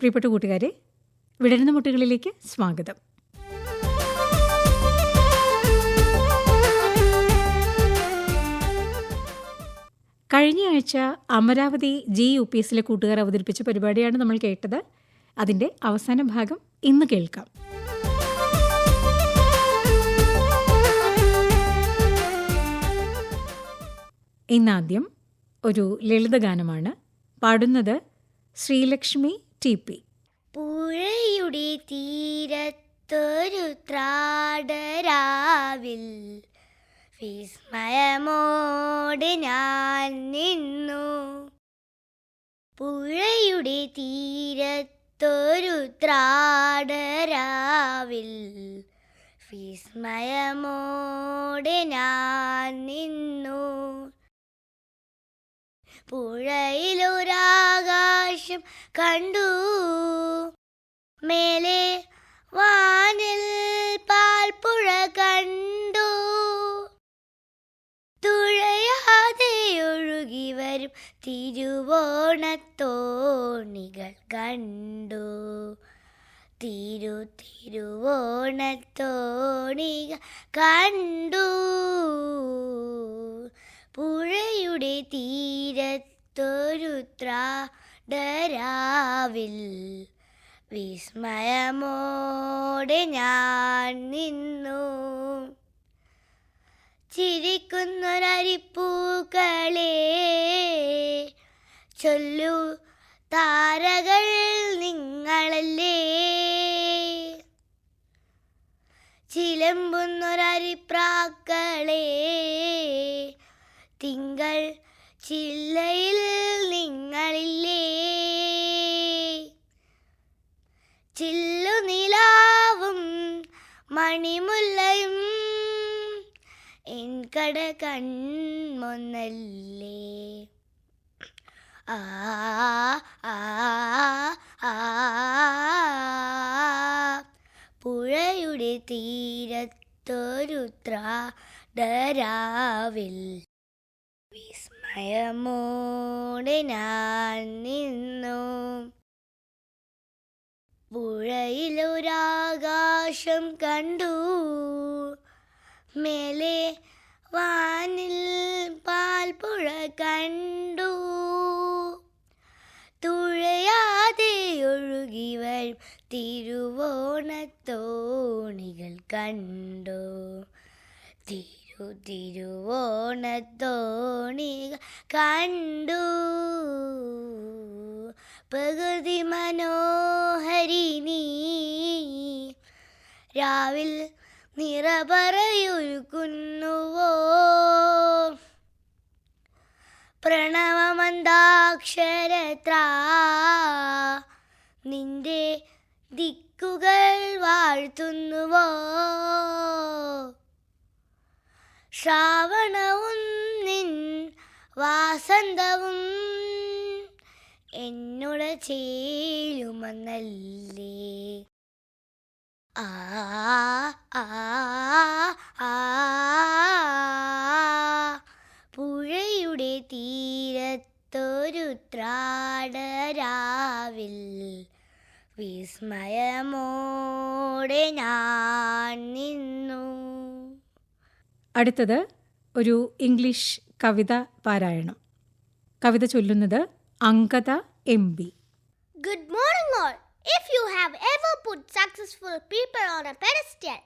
പ്രിയപ്പെട്ട കൂട്ടുകാരെ, വിടരുന്ന മുട്ടുകളിലേക്ക് സ്വാഗതം. കഴിഞ്ഞ ആഴ്ച അമരാവതി GUPSലെ കൂട്ടുകാർ അവതരിപ്പിച്ച പരിപാടിയാണ് നമ്മൾ കേട്ടത്. അതിൻ്റെ അവസാന ഭാഗം ഇന്ന് കേൾക്കാം. ഇന്നാദ്യം ഒരു ലളിതഗാനമാണ്. പാടുന്നത് ശ്രീലക്ഷ്മി TP. പുഴയുടെ തീരത്തൊരു ത്രാടരാവിൽ വിസ്മയമോടെ ഞാൻ നിന്നു. പുഴയുടെ തീരത്തൊരു ത്രാടരാവിൽ വിസ്മയമോടെ ഞാൻ നിന്നു. പുഴയിലൊരാകാശം കണ്ടു, മേലെ വാനിൽ പാൽപ്പുഴ കണ്ടു. തുഴയാതെ ഒഴുകി വരും തിരുവോണത്തോണികൾ കണ്ടു. തിരുവോണത്തോണികൾ കണ്ടു. പുഴയുടെ തീരത്തൊരു ത്രാടരാവിൽ വിസ്മയമോടെ ഞാൻ നിന്നു. ചിരിക്കുന്നൊരരിപ്പൂക്കളെ ചൊല്ലു, താരകൾ നിങ്ങളല്ലേ. ചിലമ്പുന്നൊരരിപ്രാക്കളെ തിങ്കൾ ചില്ലയിൽ നിങ്ങളില്ലേ. ചില്ലുനിലാവും മണിമുല്ലയും എൻ കട കൺമൊന്നല്ലേ. ആ ആ ആ പുഴയുടെ തീരത്തൊരു ത്രാടരാവിൽ വിസ്മയമോടെ ഞാൻ നിന്നു. പുഴയിലൊരാകാശം കണ്ടു, മേലെ വാനിൽ പാൽപ്പുഴ കണ്ടു. തുഴയാതെ ഒഴുകി വരും തിരുവോണത്തോണികൾ കണ്ടു. തിരുവോണത്തോണികൾ കണ്ടു. പ്രകൃതി മനോഹരിണി രാവിൽ നിറപറയൊരുക്കുന്നുവോ. പ്രണവമന്താക്ഷരത്രാ നിന്റെ ദിക്കുകൾ വാഴ്ത്തുന്നുവോ. ശ്രാവണവും നിൻ വാസന്തവും എന്നോട് ചേരുമെന്നല്ലേ. ആ ആ ആ പുഴയുടെ തീരത്തൊരു ത്രാടരാവിൽ വിസ്മയമോടെ ഞാൻ നിന്നു. അടുത്തത് ഒരു ഇംഗ്ലീഷ് കവിത പാരായണം. കവിത ചൊല്ലുന്നത് അങ്കത MB. Good morning all. If you have ever put successful people on a pedestal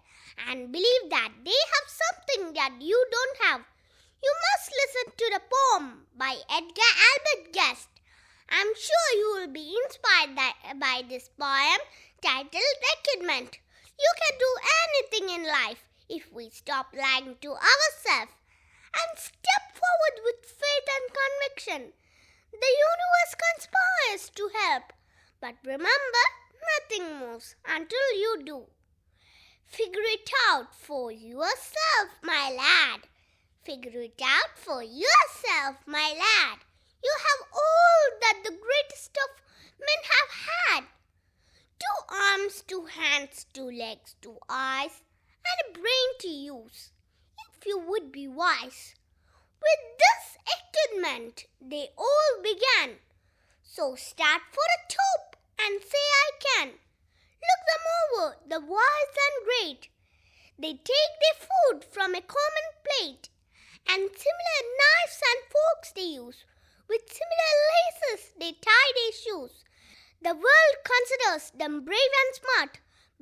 and believe that they have something that you don't have, you must listen to the poem by Edgar Albert Guest. I'm sure you will be inspired by this poem titled Recruitment. You can do anything in life if we stop lying to ourselves and step forward with faith and conviction. The universe conspires to help, but remember, nothing moves until you do. Figure it out for yourself, my lad. Figure it out for yourself, my lad. You have all that the greatest of men have had. 2 arms, 2 hands, 2 legs, 2 eyes, and a brain to use, if you would be wise. With this equipment, they all began. So start for the top and say I can. Look them over, the wise and great. They take their food from a common plate, and similar knives and forks they use. With similar laces they tie their shoes. The world considers them brave and smart,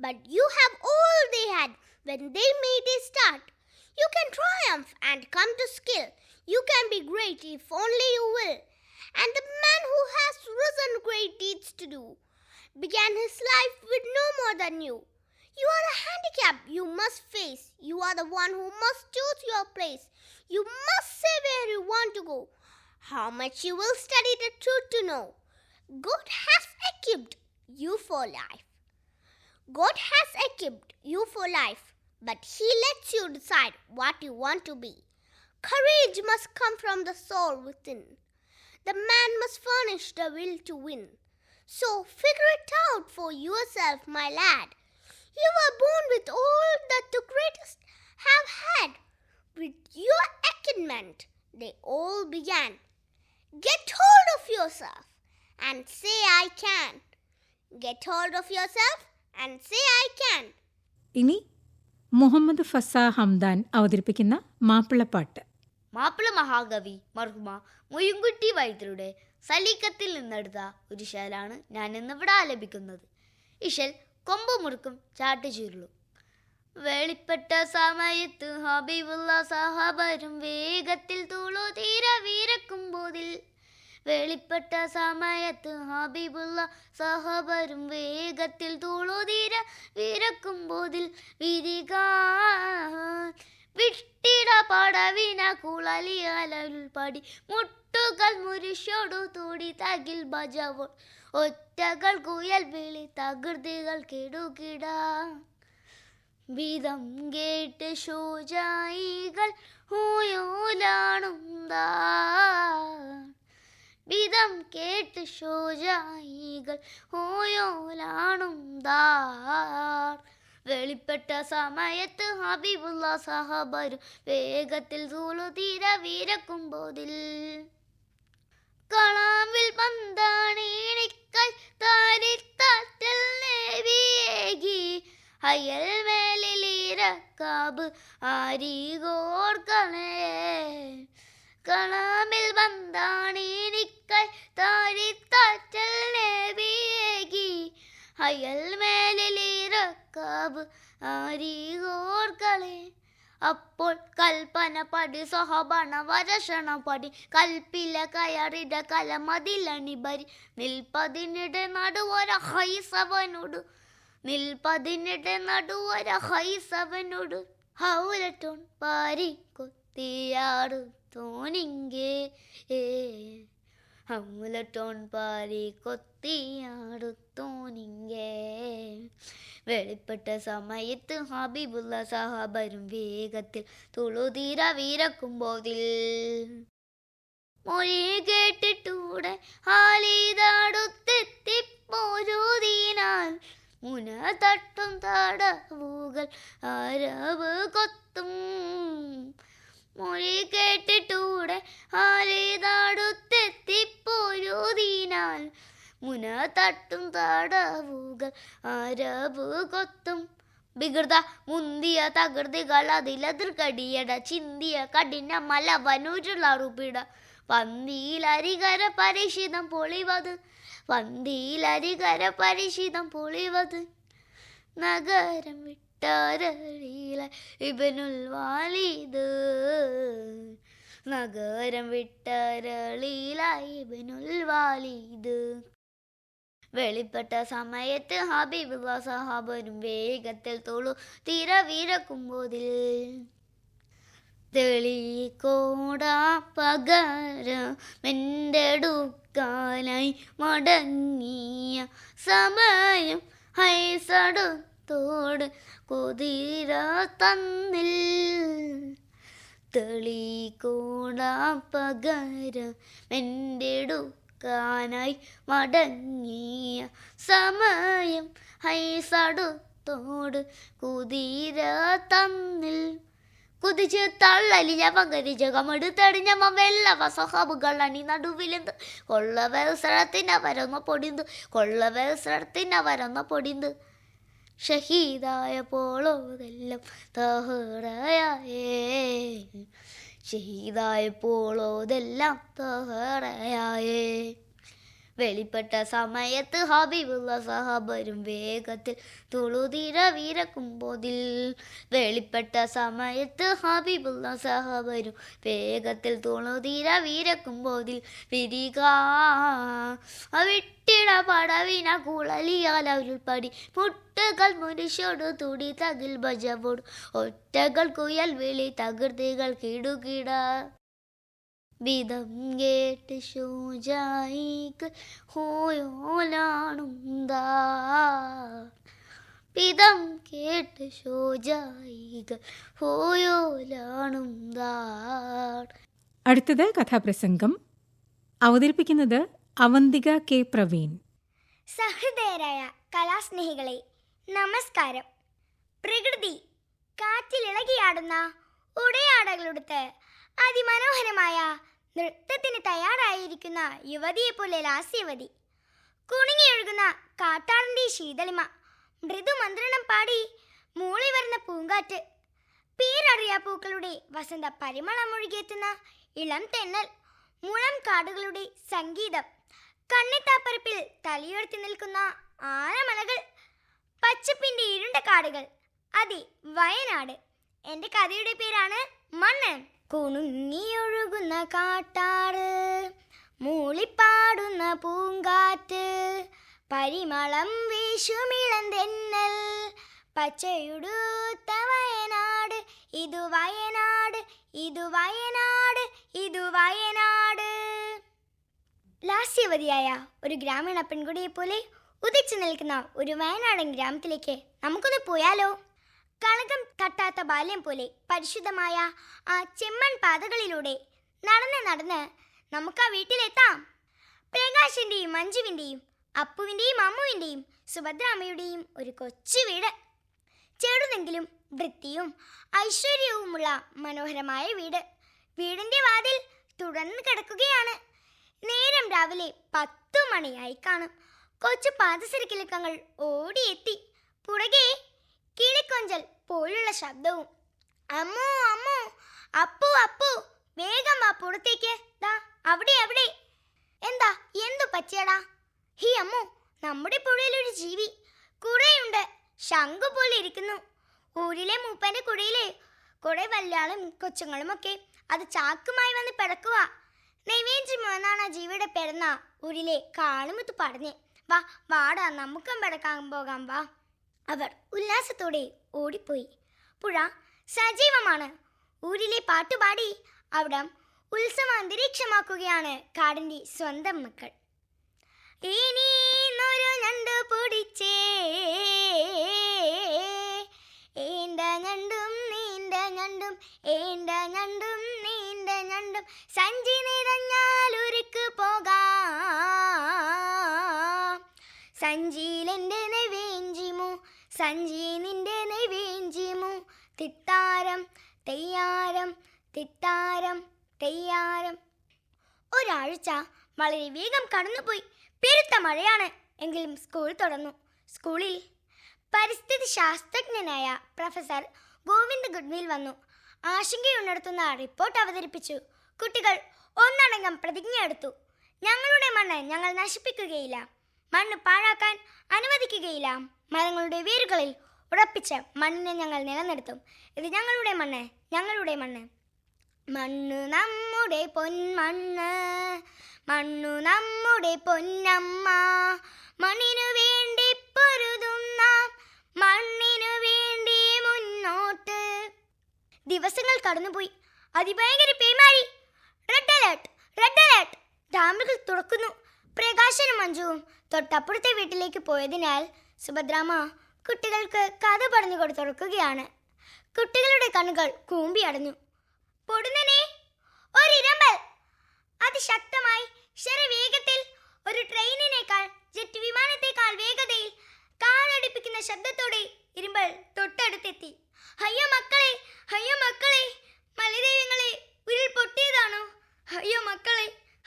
but you have all they had when they made a start. You can triumph and come to skill. You can be great if only you will. And the man who has risen great deeds to do began his life with no more than you. You are a handicap you must face. You are the one who must choose your place. You must say where you want to go, how much you will study the truth to know. God has equipped you for life. God has equipped you for life, but He lets you decide what you want to be. Courage must come from the soul within. The man must furnish the will to win. So figure it out for yourself, my lad. You were born with all that the greatest have had. With your achievement, they all began. Get hold of yourself and say I can. Get hold of yourself and say I can. ഇനി Muhammad ഫസ Hamdan അവതരിപ്പിക്കുന്ന മാപ്പിളപ്പാട്ട്. മാപ്പിള മഹാകവി മർഹുമ മൊയ്യുംകുട്ടി വൈദ്യരുടെ സലീക്കത്തിൽ നിന്നെടുത്ത ഒരു ശേലാണ് ഞാൻ ഇന്നിവിടെ ആലപിക്കുന്നത്. ഇശൽ കൊമ്പ് മുറുക്കും ചാട്ട് ചുരുളും. വെളിപ്പെട്ട സമയത്ത് ഹബീബുള്ള സഹബരും വേഗത്തിൽ തുളു തീര വീരക്കുമ്പോതിൽ. വെളിപ്പെട്ട സമയത്ത് ഹബീബുള്ള സഹബരും വേഗത്തിൽ തുളു തീര വീരക്കുമ്പോതിൽ വിരിക വിട്ടിട പടവിന കുളലിയലുൾപ്പടി മുട്ടുകൾ മുരിശോടു തൂടി തകിൽ ബജവോ ഒറ്റകൾ കുയൽ വിളി തകൃതികൾ കിടുകിട. വിധം കേട്ട് ശോചായികൾ ഹോയോലാണുന്താ. വിധം കേട്ട് ശോചായികൾ ഹോയോലാണുന്താ. വെളിപ്പെട്ട സമയത്ത് ഹബീബുള്ള സഹബരും വേഗത്തിൽ തുളുതീര വീരക്കുമ്പോതിൽ. കളാവിൽ പന്താണിക്കൈ താരിത്താറ്റൽ നേവിയേകി അയൽ മേലിലിരക്കാബ് ആരികോർക്കളേ. കളാമിൽ പന്താണിക്കൈ താരിത്താറ്റൽ നേവിയേകി അയൽ മേലിലിരക്കാബ് ആരികോർക്കളേ. അപ്പോൾ കൽപ്പന പടി സഹബണ വരഷണ പടി കൽപ്പില കയറിട കലമതിലണിബരി. നിൽപ്പതിനിടെ നടുവര ഹൈസവനോട് നിൽപ്പതിനിടെ നടുവര ഹൈസവനോട് ഹൗലട്ടോൺ പാരി കൊത്തിയാടു തോനിങ്കേ. ഹൗലട്ടോൺ പാരി കൊത്തിയാടു തോനിങ്കേ. വെളിപ്പെട്ട സമയത്ത് ഹബീബുള്ള സഹബരും വേഗത്തിൽ തുളുതീര വീരക്കുമ്പോതിൽ. മൊഴി കേട്ടിട്ടൂടെ ഹാലിതടുത്തെത്തിപ്പോരുതിനാൽ മുന തട്ടും തടവുകൾ അരവ് കൊത്തും. മൊഴി കേട്ടിട്ടൂടെ ഹാലിതടുത്തെത്തിപ്പോരുതിനാൽ മുന തട്ടും തടവുകൾ അരവ് കൊത്തും. വികൃത മുന്തിയ തകൃതികൾ അതിലതിർക്കടിയട ചിന്തിയ കഠിന മലവനുരുളറുപിട. പന്തിയിലരികര പരിശിതം പൊളിവത് പന്തിയിലരികര പരിശിതം പൊളിവത്. നഗരം വിട്ടരളിയില ഇബ്നുൽ വാലിദ്. നഗരം വിട്ടരളിയില ഇബ്നുൽ വാലിദ്. വെളിപ്പെട്ട സമയത്ത് ഹബീബുള്ള സഹാബരും വേഗത്തിൽ തുളു തീര വീരക്കുമ്പോതിൽ. തെളിക്കോട പകരമെൻ്റെടുക്കാനായി മടങ്ങിയ സമയം ഹൈസടുത്തോട് കുതിര തന്നിൽ. തെളിക്കോട പകരമെൻ്റെടുക്കാനായി മടങ്ങിയ സമയം ഹൈസടുത്തോട് കുതിര തന്നിൽ. കുതിച്ച് തള്ളലിഞ്ഞ പങ്കരിച്ച കമെടുത്തടിഞ്ഞമ്മ വെള്ളവ സഹാബുകൾ അണി നടുവിലെന്ത് കൊള്ളവത്സരത്തിന് വരുന്ന പൊടിന്ത് കൊള്ളവത്സരത്തിന് വരുന്ന പൊടിന്ത് ഷഹീദായപ്പോളോതെല്ലാം തഹറയായേ ഷഹീദായപ്പോളോതെല്ലാം തഹറയായേ വെളിപ്പെട്ട സമയത്ത് ഹബീബുള്ള സഹബരും വേഗത്തിൽ തുളുതിര വീരക്കുമ്പോതിൽ വെളിപ്പെട്ട സമയത്ത് ഹബീബുള്ള സഹബരും വേഗത്തിൽ തുളുതിര വീരക്കുമ്പോതിൽ വിരിക വിട്ടിട പടവിന കുളലിയാലരുൾപ്പടി മുട്ടുകൾ മുരിശോട് തുടി തകിൽ ഭജവോട് ഒറ്റകൾ കുയൽ വിളി തകൃതികൾ കിടുകിട വിധം കേട്ട് ശോജായിക്ക് ഹോയോലാണുന്താ വിധം കേട്ട് ശോജായിക്ക് ഹോയോലാണുന്താ. അടുത്തത് കഥാപ്രസംഗം. അവതരിപ്പിക്കുന്നത് അവന്തിക കെ പ്രവീൺ. സഹൃദയരായ കലാസ്നേഹികളെ നമസ്കാരം. പ്രകൃതി കാറ്റിലിളകിയാടുന്ന ഉടയാടകളുടുത്ത് അതിമനോഹരമായ നൃത്തത്തിന് തയ്യാറായിരിക്കുന്ന യുവതിയെപ്പോലെ ലാസ്യവതി, കുണുങ്ങിയൊഴുകുന്ന കാട്ടാറിൻ്റെ ശീതളിമ, മൃദുമന്ത്രണം പാടി മൂളി വരുന്ന പൂങ്കാറ്റ്, പേരറിയാ പൂക്കളുടെ വസന്ത പരിമളം ഒഴുകിയെത്തുന്ന ഇളം തെന്നൽ, മുളം കാടുകളുടെ സംഗീതം, കണ്ണെത്താപ്പരപ്പിൽ തലയുയർത്തി നിൽക്കുന്ന ആനമലകൾ, പച്ചപ്പിൻ്റെ ഇരുണ്ട കാടുകൾ, അതെ വയനാട്. എൻ്റെ കഥയുടെ പേരാണ് മണ്ണ്. കുണുങ്ങിയൊഴുകുന്ന കാട്ടാറ്, മൂളിപ്പാടുന്ന പൂങ്കാറ്റ്, പരിമളം വീശുമിളന്തെന്നൽ, പച്ചയുടുത്ത വയനാട്, ഇതു വയനാട്, ഇതു വയനാട്, ഇതു വയനാട്. ലാസ്യവതിയായ ഒരു ഗ്രാമീണ പെൺകുടിയെ പോലെ ഉദിച്ചു നിൽക്കുന്ന ഒരു വയനാടൻ ഗ്രാമത്തിലേക്ക് നമുക്കൊന്ന് പോയാലോ? കളകം തട്ടാത്ത ബാല്യം പോലെ പരിശുദ്ധമായ ആ ചെമ്മൺ പാതകളിലൂടെ നടന്ന് നടന്ന് നമുക്ക് ആ വീട്ടിലെത്താം. പ്രകാശിൻ്റെയും മഞ്ജുവിൻ്റെയും അപ്പുവിൻ്റെയും അമ്മുവിൻ്റെയും സുഭദ്രാമ്മയുടെയും ഒരു കൊച്ചു വീട്. ചെറുതെങ്കിലും വൃത്തിയും ഐശ്വര്യവുമുള്ള മനോഹരമായ വീട്. വീടിൻ്റെ വാതിൽ തുറന്നു കിടക്കുകയാണ്. നേരം രാവിലെ 10 മണിയായി കാണും. കൊച്ചു പാദസരക്കിലുക്കങ്ങൾ ഓടിയെത്തി. പുറകെ കിളിക്കൊഞ്ചൽ പോലുള്ള ശബ്ദവും. അമ്മോ അമ്മോ, അപ്പു അപ്പു, വേഗം വാ പുറത്തേക്ക്, ദാ അവിടെ അവിടെ. എന്താ, എന്തു പറ്റിയടാ? ഹി അമ്മു, നമ്മുടെ പുഴയിലൊരു ജീവി കുറേയുണ്ട്, ശംഖു പോലെ ഇരിക്കുന്നു. ഊരിലെ മൂപ്പൻ്റെ കുടയിലെ കുറെ വല്യാളും കൊച്ചുങ്ങളുമൊക്കെ അത് ചാക്കുമായി വന്ന് പിടക്കുക. നൈവേദ്യം എന്നാണ് ആ ജീവിയുടെ പെരുന്ന ഊരിലെ കാളുമുത്ത് പറഞ്ഞ്. വാ വാടാ, നമുക്കും പിടക്കാൻ പോകാം വാ. അവർ ഉല്ലാസത്തോടെ ഓടിപ്പോയി. പുഴ സജീവമാണ്. ഊരിലെ പാട്ടുപാടി അവിടം ഉത്സവ അന്തരീക്ഷമാക്കുകയാണ് കാടിൻ്റെ സ്വന്തം മക്കൾ. ഇനിയൊരു ഞണ്ടു പൊടിച്ചേ, ഏണ്ട ഞണ്ടും നീണ്ട ഞണ്ടും, ഏണ്ട ഞണ്ടും നീണ്ട ഞണ്ടും, സഞ്ചി നിറഞ്ഞാൽ ഉരുക്ക് പോകാം. സഞ്ചിയിലെൻ്റെ നെവേഞ്ചിമു, സഞ്ചി നിന്റെ നെവേഞ്ചിമു, തിത്താരം തെയ്യാരം, തിത്താരം തെയ്യാരം. ഒരാഴ്ച വളരെ വേഗം കടന്നുപോയി. പെരുത്ത മഴയാണ്. എങ്കിലും സ്കൂൾ തുറന്നു. സ്കൂളിൽ പരിസ്ഥിതി ശാസ്ത്രജ്ഞനായ പ്രൊഫസർ ഗോവിന്ദ് ഗുഡ്വിൽ വന്നു. ആശങ്കയുണർത്തുന്ന റിപ്പോർട്ട് അവതരിപ്പിച്ചു. കുട്ടികൾ ഒന്നടങ്കം പ്രതിജ്ഞയെടുത്തു. ഞങ്ങളുടെ മണ്ണ് ഞങ്ങൾ നശിപ്പിക്കുകയില്ല, മണ്ണ് പാഴാക്കാൻ അനുവദിക്കുകയില്ല. മരങ്ങളുടെ വേരുകളിൽ ഉറപ്പിച്ച് മണ്ണിനെ ഞങ്ങൾ നിലനിർത്തും. ഇത് ഞങ്ങളുടെ മണ്ണ്, ഞങ്ങളുടെ മണ്ണ്. മണ്ണു നമ്മുടെ പൊന്മണ്ണ്, മണ്ണു നമ്മുടെ പൊന്നമ്മ, മണ്ണിനു വേണ്ടി പൊരുതുന്ന, മണ്ണിനു വേണ്ടി മുന്നോട്ട്. ദിവസങ്ങൾ കടന്നുപോയി. അതിഭയങ്കര പേമാരി. Red alert, red alert. ഡാമുകൾ തുറക്കുന്നു. പ്രകാശനും മഞ്ജുവും തൊട്ടപ്പുറത്തെ വീട്ടിലേക്ക് പോയതിനാൽ സുഭദ്രാമ്മ കുട്ടികൾക്ക് കഥ പറഞ്ഞു കൊടുത്തുറക്കുകയാണ്. കുട്ടികളുടെ കണ്ണുകൾ കൂമ്പിയടഞ്ഞു. പൊടുന്നനെ ഒരിരമ്പൽ. അതിശക്തമായി ശരവേഗത്തിൽ, ഒരു ട്രെയിനിനേക്കാൾ ജെറ്റ് വിമാനത്തേക്കാൾ വേഗതയിൽ, കാലടിപ്പിക്കുന്ന ശബ്ദത്തോടെ ഇരുമ്പൽ തൊട്ടടുത്തെത്തി. അയ്യോ മക്കളെ, അയ്യോ മക്കളെ,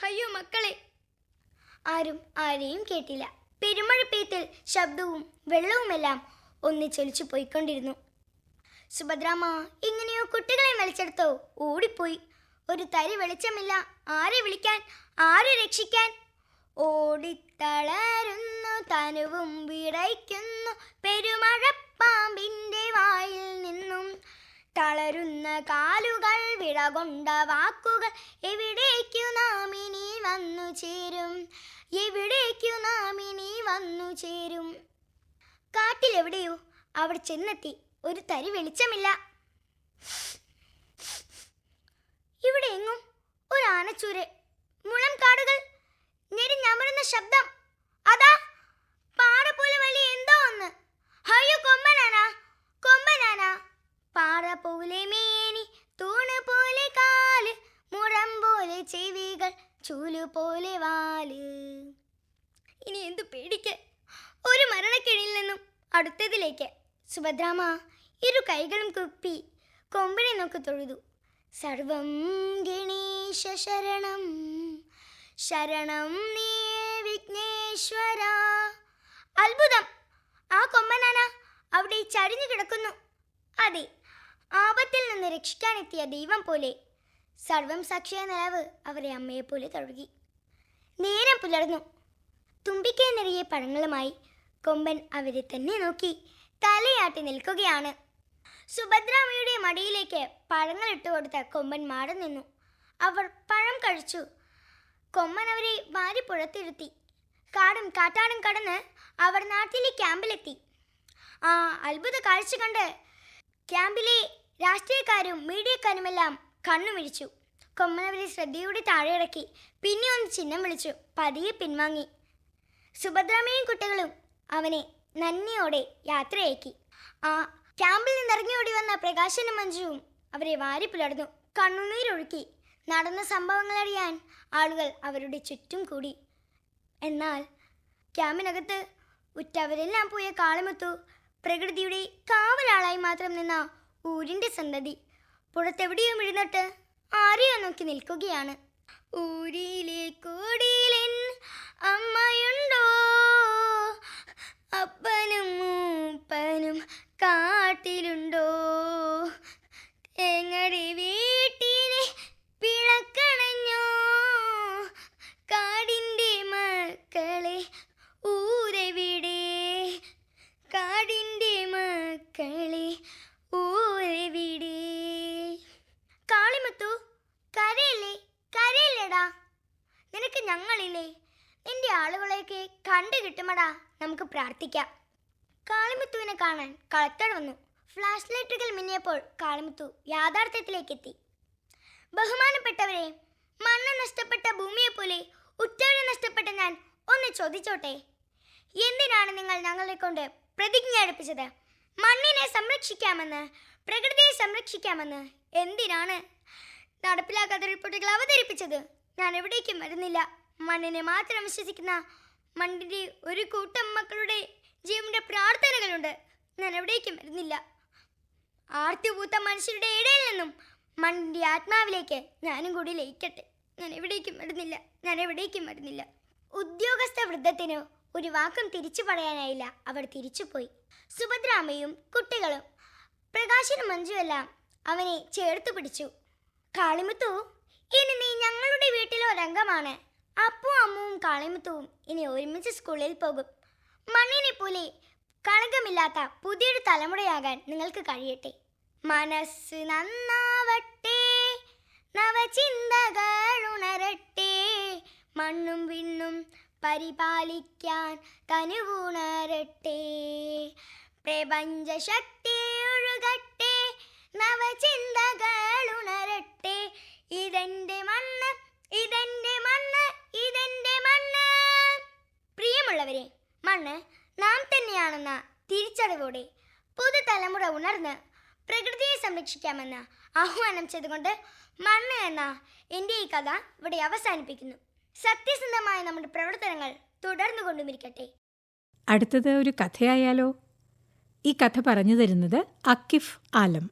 അയ്യോ മക്കളെ! ആരും ആരെയും കേട്ടില്ല. പെരുമഴ പെയ്ത്തിൽ ശബ്ദവും വെള്ളവുമെല്ലാം ഒന്നിച്ചൊലിച്ചു പോയിക്കൊണ്ടിരുന്നു. സുഭദ്രാമ്മ എങ്ങനെയോ കുട്ടികളെ വലിച്ചെടുത്തോ ഓടിപ്പോയി. ഒരു തരി വെളിച്ചമില്ല. ആരെ വിളിക്കാൻ, ആരെ രക്ഷിക്കാൻ? ഓടിത്തളരുന്നു തനുവും വിറയ്ക്കുന്നു പെരുമഴപ്പാമ്പിൻ്റെ വായിൽ നിന്നും. തളരുന്ന കാലുകൾ, വിടകൊണ്ട വാക്കുകൾ, എവിടേക്കു നാം ഇനി വന്നു ചേരും? എവിടേക്കു നാം ഇനി വന്നു ചേരും? കാട്ടിലെവിടെയോ അവിടെ ചെന്നെത്തി. ഒരു തരി വെളിച്ചമില്ല. ഇവിടെ എങ്ങും ഒരു ആനച്ചൂര്, മുളം കാടുകൾ, ഞെരിഞ്ഞമരുന്ന ശബ്ദം. അതാ പാറ പോലെ വലിയ എന്തോ ഒന്ന്. അയ്യോ കൊമ്പനാനാ, കൊമ്പനാനാ! പാറ പോലെ മേനി, തൂണ് പോലെ കാല്, മുളം പോലെ ചെവികൾ, ചൂലു പോലെ വാല്. ഇനി എന്തു പേടിക്ക്? ഒരു മരണക്കിഴിയിൽ നിന്നും അടുത്തതിലേക്ക് സുഭദ്രാമ്മ ഇരു കൈകളും കുപ്പി കൊമ്പിനെ നോക്കി തൊഴുതു. സർവം ഗണേശ ശരണം, ശരണം നീ വിഘ്നേശ്വര. അത്ഭുതം! ആ കൊമ്പനാന അവിടെ ചരിഞ്ഞു കിടക്കുന്നു. അതെ, ആപത്തിൽ നിന്ന് രക്ഷിക്കാനെത്തിയ ദൈവം പോലെ. സർവം സാക്ഷിയ നിലവ് അവരെ അമ്മയെപ്പോലെ തഴുകി. നേരം പുലർന്നു. തുമ്പിക്കൈ നിറയെ പഴങ്ങളുമായി കൊമ്പൻ അവരെ തന്നെ നോക്കി തലയാട്ടി നിൽക്കുകയാണ്. സുഭദ്രാമ്മയുടെ മടിയിലേക്ക് പഴങ്ങൾ ഇട്ടുകൊടുത്ത കൊമ്പൻ മാറി നിന്നു. അവർ പഴം കഴിച്ചു. കൊമ്പൻ അവരെ വാരി പുറത്തിരുത്തി. കാടും കാട്ടാടും കടന്ന് അവർ നാട്ടിലെ ക്യാമ്പിലെത്തി. ആ അത്ഭുത കാഴ്ച കണ്ട് ക്യാമ്പിലെ രാഷ്ട്രീയക്കാരും മീഡിയക്കാരുമെല്ലാം കണ്ണുമിഴിച്ചു. കൊമ്പൻ അവരെ ശ്രദ്ധയോടെ താഴെയിറക്കി. പിന്നെ ഒന്ന് ചിഹ്നം വിളിച്ചു. പതിയെ പിൻവാങ്ങി. സുഭദ്രാമ്മയും കുട്ടികളും അവനെ നന്ദിയോടെ യാത്രയാക്കി. ആ ക്യാമ്പിൽ നിന്നിറങ്ങിയോടി വന്ന പ്രകാശനും മഞ്ജുവും അവരെ വാരി പുലർന്നു. കണ്ണുനീരൊഴുക്കി. നടന്ന സംഭവങ്ങളറിയാൻ ആളുകൾ അവരുടെ ചുറ്റും കൂടി. എന്നാൽ ക്യാമ്പിനകത്ത് ഉറ്റവരെല്ലാം പോയ കാളിമുത്തു പ്രകൃതിയുടെ കാവലാളായി മാത്രം നിന്ന ഊരിൻ്റെ സന്തതി പുറത്തെവിടെയോ എഴുന്നേറ്റ് ആരെയോ നോക്കി നിൽക്കുകയാണ്. ഊരിലെ കൂടിയിലെൻ അമ്മയുണ്ടോ, അപ്പനും മൂപ്പനും കാട്ടിലുണ്ടോ, എങ്ങടെ വീട്ടിലെ പിളക്കണഞ്ഞോ, കാടിൻ്റെ മക്കളെ ഊരെവിടെ, കാടിൻ്റെ മക്കളെ ഊരെവിടെ. കാളിമുത്തു, കരയില്ലേ, കരയില്ലേടാ. നിനക്ക് ഞങ്ങളില്ലേ? നിന്റെ ആളുകളെയൊക്കെ കണ്ടു കിട്ടുമടാ. നമുക്ക് പ്രാർത്ഥിക്കാം. കാളിമുത്തുവിനെ കാണാൻ കളക്ടർ വന്നു. ഫ്ലാഷ് ലൈറ്റുകൾ മിന്നിയപ്പോൾ കാളിമുത്തു യാഥാർത്ഥ്യത്തിലേക്കെത്തി. ബഹുമാനപ്പെട്ടവരെ, മണ്ണ് നഷ്ടപ്പെട്ട ഭൂമിയെപ്പോലെ ഉറ്റവരെ നഷ്ടപ്പെട്ട ഞാൻ ഒന്ന് ചോദിച്ചോട്ടെ, എന്തിനാണ് നിങ്ങൾ ഞങ്ങളെ കൊണ്ട് പ്രതിജ്ഞ എടുപ്പിച്ചത്? മണ്ണിനെ സംരക്ഷിക്കാമെന്ന്, പ്രകൃതിയെ സംരക്ഷിക്കാമെന്ന് എന്തിനാണ് നടപ്പിലാക്കാത്ത റിപ്പോർട്ടുകൾ അവതരിപ്പിച്ചത്? ഞാൻ എവിടേക്കും വരുന്നില്ല. മണ്ണിനെ മാത്രം വിശ്വസിക്കുന്ന മണ്ണിൻ്റെ ഒരു കൂട്ടം മക്കളുടെ ജീവന്റെ പ്രാർത്ഥനകളുണ്ട്. ഞാൻ എവിടേക്കും വരുന്നില്ല. ആർത്തിപൂത്ത മനുഷ്യരുടെ ഇടയിൽ നിന്നും മണ്ണിൻ്റെ ആത്മാവിലേക്ക് ഞാനും കൂടി ലയിക്കട്ടെ. ഞാൻ എവിടേക്കും വരുന്നില്ല, ഞാൻ എവിടേക്കും വരുന്നില്ല. ഉദ്യോഗസ്ഥ വൃദ്ധത്തിന് ഒരു വാക്കും തിരിച്ചു പറയാനായില്ല. അവർ തിരിച്ചുപോയി. സുഭദ്രാമ്മയും കുട്ടികളും പ്രകാശനും മഞ്ജുവെല്ലാം അവനെ ചേർത്തു പിടിച്ചു. കാളിമുത്തു, ഇനി നീ ഞങ്ങളുടെ വീട്ടിലെ ഒരംഗമാണ്. അപ്പും അമ്മുവും കാളിമുത്തുവും ഇനി ഒരുമിച്ച് സ്കൂളിൽ പോകും. മണ്ണിനെ പോലെ കളങ്കമില്ലാത്ത പുതിയൊരു തലമുറയാകാൻ നിങ്ങൾക്ക് കഴിയട്ടെ. മനസ്സ് നന്നാവട്ടെ, നവചിന്തകൾ ഉണരട്ടെ, മണ്ണും വിണ്ണും പരിപാലിക്കാൻ കനുവുണരട്ടെ, പ്രപഞ്ചശക്തി ഒഴുകട്ടെ, നവചിന്തകൾ ഉണരട്ടെ. ഇതെന്റെ മണ്ണ്, ഇതെന്റെ മണ്ണ്, ഇതെന്റെ മണ്ണ്. പ്രിയമുള്ളവരെ, മണ്ണ് നാം തന്നെയാണെന്ന തിരിച്ചറിവോടെ പുതുതലമുറ ഉണർന്ന് പ്രകൃതിയെ സംരക്ഷിക്കാമെന്ന് ആഹ്വാനം ചെയ്തുകൊണ്ട് മണ്ണ് എന്ന എൻ്റെ ഈ കഥ ഇവിടെ അവസാനിപ്പിക്കുന്നു. സത്യസന്ധമായ നമ്മുടെ പ്രവർത്തനങ്ങൾ തുടർന്നു കൊണ്ടുമിരിക്കട്ടെ. അടുത്തത് ഒരു കഥയായാലോ? ഈ കഥ പറഞ്ഞു തരുന്നത് അക്കിഫ് ആലം.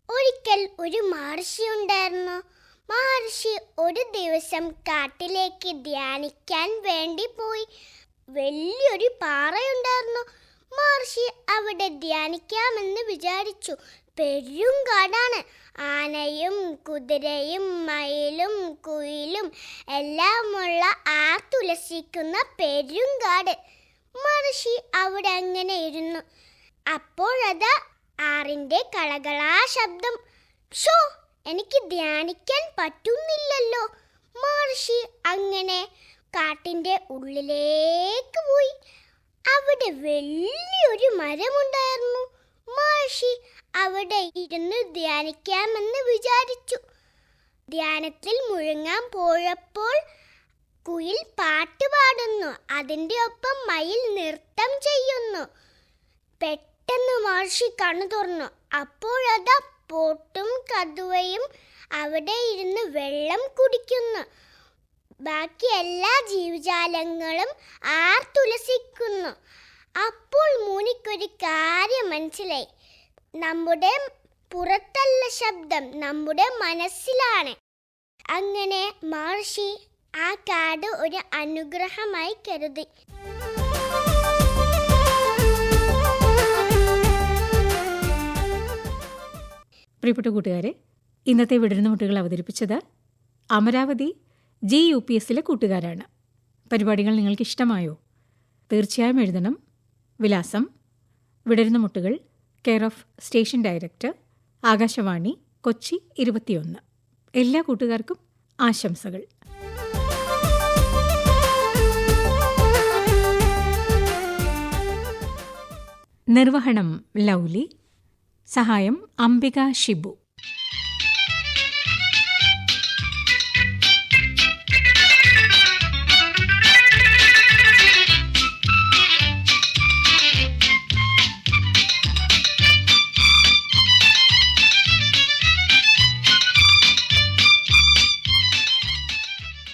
ഒരിക്കൽ ഒരു മഹർഷി ഉണ്ടായിരുന്നു. മഹർഷി ഒരു ദിവസം കാട്ടിലേക്ക് ധ്യാനിക്കാൻ വേണ്ടി പോയി. വലിയൊരു പാറയുണ്ടായിരുന്നു. മഹർഷി അവിടെ ധ്യാനിക്കാമെന്ന് വിചാരിച്ചു. പെരുങ്കാടാണ്. ആനയും കുതിരയും മയിലും കുയിലും എല്ലാമുള്ള ആർത്തുലസിക്കുന്ന പെരുങ്കാട്. മഹർഷി അവിടെ അങ്ങനെ ഇരുന്നു. അപ്പോഴതാ ആറിന്റെ കളകളാ ശബ്ദം. ഷോ, എനിക്ക് ധ്യാനിക്കാൻ പറ്റുന്നില്ലല്ലോ. മഹർഷി അങ്ങനെ കാട്ടിന്റെ ഉള്ളിലേക്ക് പോയി. അവിടെ വലിയൊരു മരമുണ്ടായിരുന്നു. മഹർഷി അവിടെ ഇരുന്ന് ധ്യാനിക്കാമെന്ന് വിചാരിച്ചു. ധ്യാനത്തിൽ മുഴുങ്ങാൻ പോയപ്പോൾ കുയിൽ പാട്ട് പാടുന്നു. അതിൻ്റെ ഒപ്പം മയിൽ നൃത്തം ചെയ്യുന്നു. പെട്ടെന്ന് മഹർഷി കണ്ണു തുറന്നു. അപ്പോഴതാ പോട്ടും കടുവയും അവിടെ ഇരുന്ന് വെള്ളം കുടിക്കുന്നു. ബാക്കി എല്ലാ ജീവജാലങ്ങളും ആർത്തുലസിക്കുന്നു. അപ്പോൾ മുനിക്കൊരു കാര്യം മനസ്സിലായി. നമ്മുടെ പുറത്തല്ല ശബ്ദം, നമ്മുടെ മനസ്സിലാണ്. അങ്ങനെ മഹർഷി ആ കാട് ഒരു അനുഗ്രഹമായി കരുതി. പ്രിയപ്പെട്ട കൂട്ടുകാരെ, ഇന്നത്തെ വിടരുന്ന മുട്ടുകൾ അവതരിപ്പിച്ചത് അമരാവതി GUPSലെ കൂട്ടുകാരാണ്. പരിപാടികൾ നിങ്ങൾക്ക് ഇഷ്ടമായോ? തീർച്ചയായും എഴുതണം. വിലാസം: വിടരുന്ന മുട്ടുകൾ, care of station director, Akashvani, Kochi 21. എല്ലാ കൂട്ടുകാർക്കും ആശംസകൾ. നിർവഹണം ലൗലി. സഹായം അംബിക ഷിബു.